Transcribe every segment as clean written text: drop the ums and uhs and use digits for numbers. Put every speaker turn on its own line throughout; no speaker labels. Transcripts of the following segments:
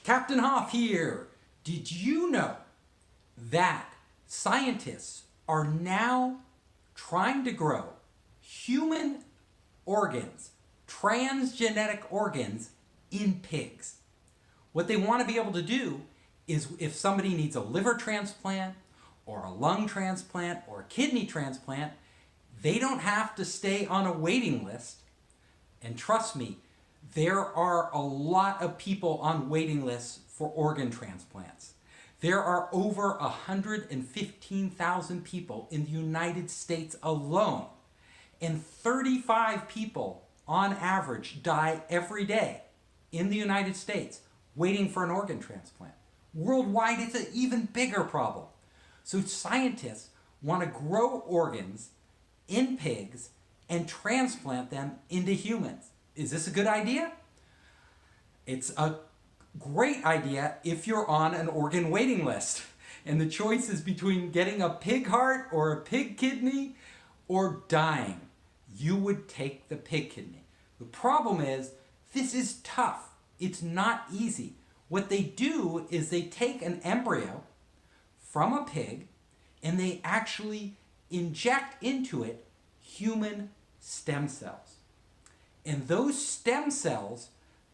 Captain Hoff here. Did you know that scientists are now trying to grow human organs, transgenic organs, in pigs? What they want to be able to do is, if somebody needs a liver transplant or a lung transplant or a kidney transplant, they don't have to stay on a waiting list. And trust me, there are a lot of people on waiting lists for organ transplants. There are over 115,000 people in the United States alone, and 35 people on average die every day in the United States waiting for an organ transplant. Worldwide, it's an even bigger problem. So scientists want to grow organs in pigs and transplant them into humans. Is this a good idea? It's a great idea if you're on an organ waiting list and the choice is between getting a pig heart or a pig kidney or dying. You would take the pig kidney. The problem is, this is tough. It's not easy. What they do is they take an embryo from a pig and they actually inject into it human stem cells. And those stem cells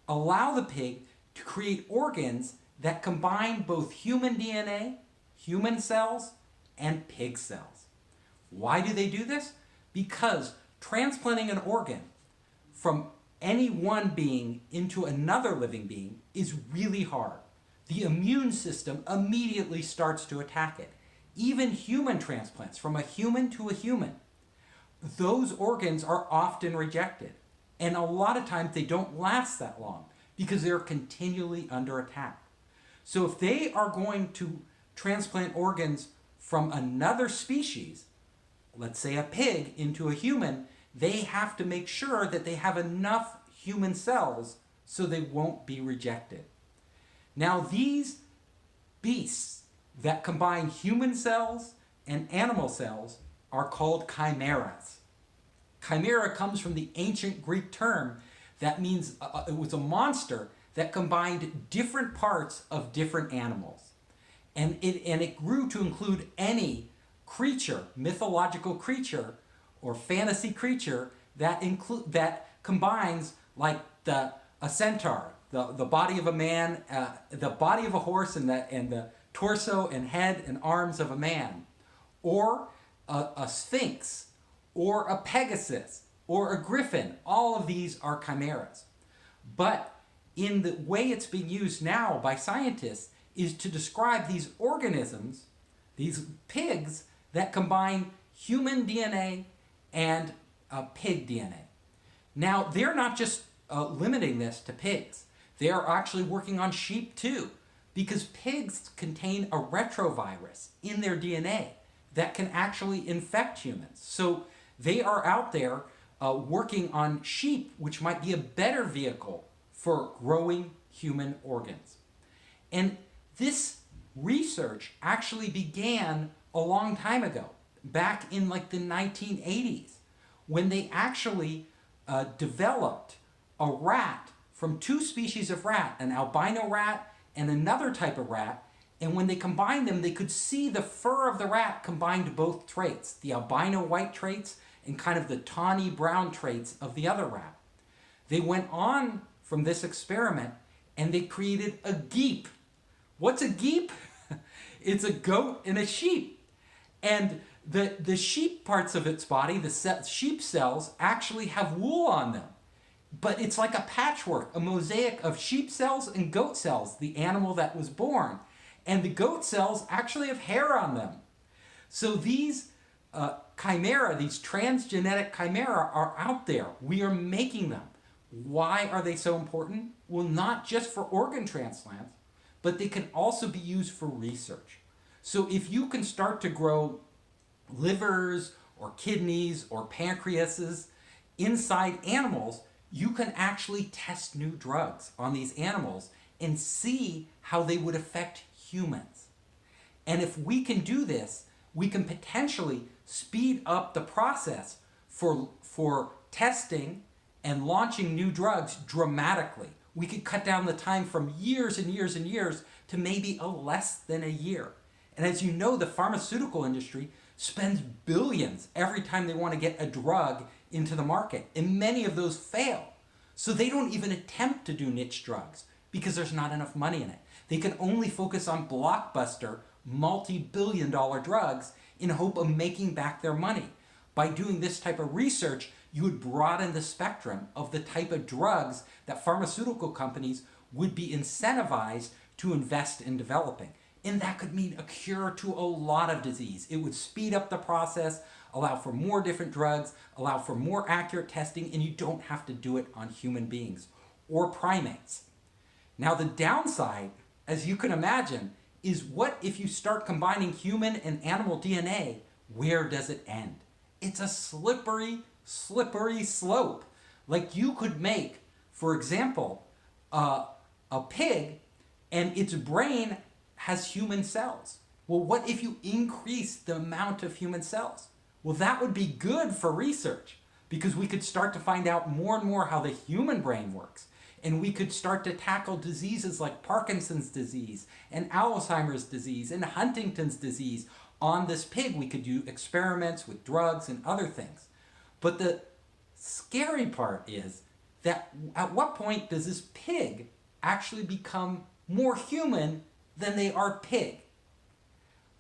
allow the pig to create organs that combine both human DNA, human cells, and pig cells. Why do they do this? Because transplanting an organ from any one being into another living being is really hard. The immune system immediately starts to attack it. Even human transplants, from a human to a human, those organs are often rejected. And a lot of times they don't last that long because they're continually under attack. So if they are going to transplant organs from another species, let's say a pig, into a human, they have to make sure that they have enough human cells so they won't be rejected. Now, these beasts that combine human cells and animal cells are called chimeras. Chimera comes from the ancient Greek term that means it was a monster that combined different parts of different animals. And it grew to include any creature, mythological creature or fantasy creature that combines, like a centaur, the body of a man, the body of a horse, and the torso and head and arms of a man, or a sphinx, or a pegasus, or a griffin. All of these are chimeras. But in the way it's being used now by scientists is to describe these organisms, these pigs that combine human DNA and pig DNA. Now, they're not just limiting this to pigs. They are actually working on sheep too, because pigs contain a retrovirus in their DNA that can actually infect humans. So they are out there working on sheep, which might be a better vehicle for growing human organs. And this research actually began a long time ago, back in like the 1980s, when they actually developed a rat from two species of rat, an albino rat and another type of rat. And when they combined them, they could see the fur of the rat combined both traits, the albino white traits and kind of the tawny brown traits of the other rat. They went on from this experiment and they created a geep. What's a geep? It's a goat and a sheep. And the sheep parts of its body, the sheep cells, actually have wool on them. But it's like a patchwork, a mosaic of sheep cells and goat cells, the animal that was born. And the goat cells actually have hair on them. So these chimera, these transgenic chimera, are out there. We are making them. Why are they so important? Well, not just for organ transplants, but they can also be used for research. So if you can start to grow livers or kidneys or pancreases inside animals, you can actually test new drugs on these animals and see how they would affect humans. And if we can do this, we can potentially speed up the process for testing and launching new drugs dramatically. We could cut down the time from years and years and years to maybe a less than a year. And as you know, the pharmaceutical industry spends billions every time they want to get a drug into the market. And many of those fail. So they don't even attempt to do niche drugs because there's not enough money in it. They can only focus on blockbuster, multi-billion-dollar drugs in hope of making back their money. By doing this type of research, you would broaden the spectrum of the type of drugs that pharmaceutical companies would be incentivized to invest in developing. And that could mean a cure to a lot of disease. It would speed up the process, allow for more different drugs, allow for more accurate testing, and you don't have to do it on human beings or primates. Now, the downside, as you can imagine, is what if you start combining human and animal DNA? Where does it end? It's a slippery slope. Like you could make, for example, a pig and its brain has human cells. Well, what if you increase the amount of human cells? Well, that would be good for research because we could start to find out more and more how the human brain works. And we could start to tackle diseases like Parkinson's disease and Alzheimer's disease and Huntington's disease on this pig. We could do experiments with drugs and other things. But the scary part is that at what point does this pig actually become more human than they are pig?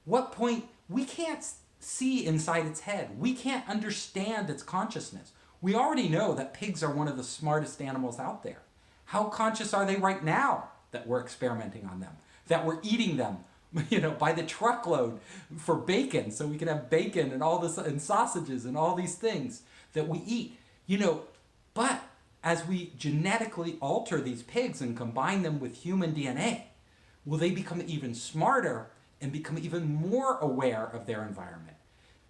What point? We can't see inside its head. We can't understand its consciousness. We already know that pigs are one of the smartest animals out there. How conscious are they right now that we're experimenting on them? That we're eating them, by the truckload for bacon, so we can have bacon and all this and sausages and all these things that we eat. But as we genetically alter these pigs and combine them with human DNA, will they become even smarter and become even more aware of their environment?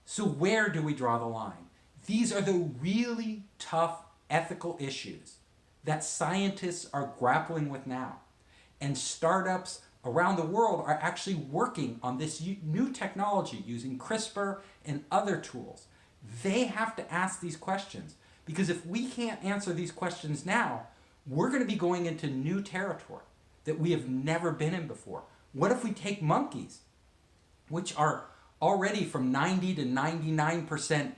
So where do we draw the line? These are the really tough ethical issues that scientists are grappling with now. And startups around the world are actually working on this new technology using CRISPR and other tools. They have to ask these questions because if we can't answer these questions now, we're going to be going into new territory that we have never been in before. What if we take monkeys, which are already from 90 to 99%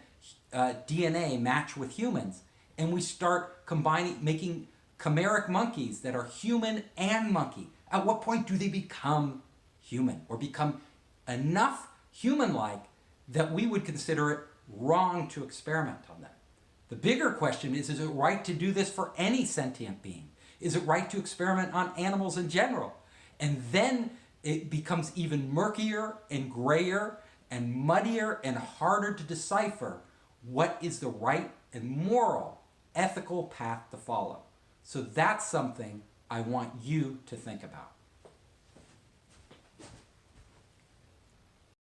DNA match with humans, and we start making chimeric monkeys that are human and monkey? At what point do they become human or become enough human-like that we would consider it wrong to experiment on them? The bigger question is it right to do this for any sentient being? Is it right to experiment on animals in general? And then it becomes even murkier and grayer and muddier and harder to decipher what is the right and moral, ethical path to follow. So that's something I want you to think about.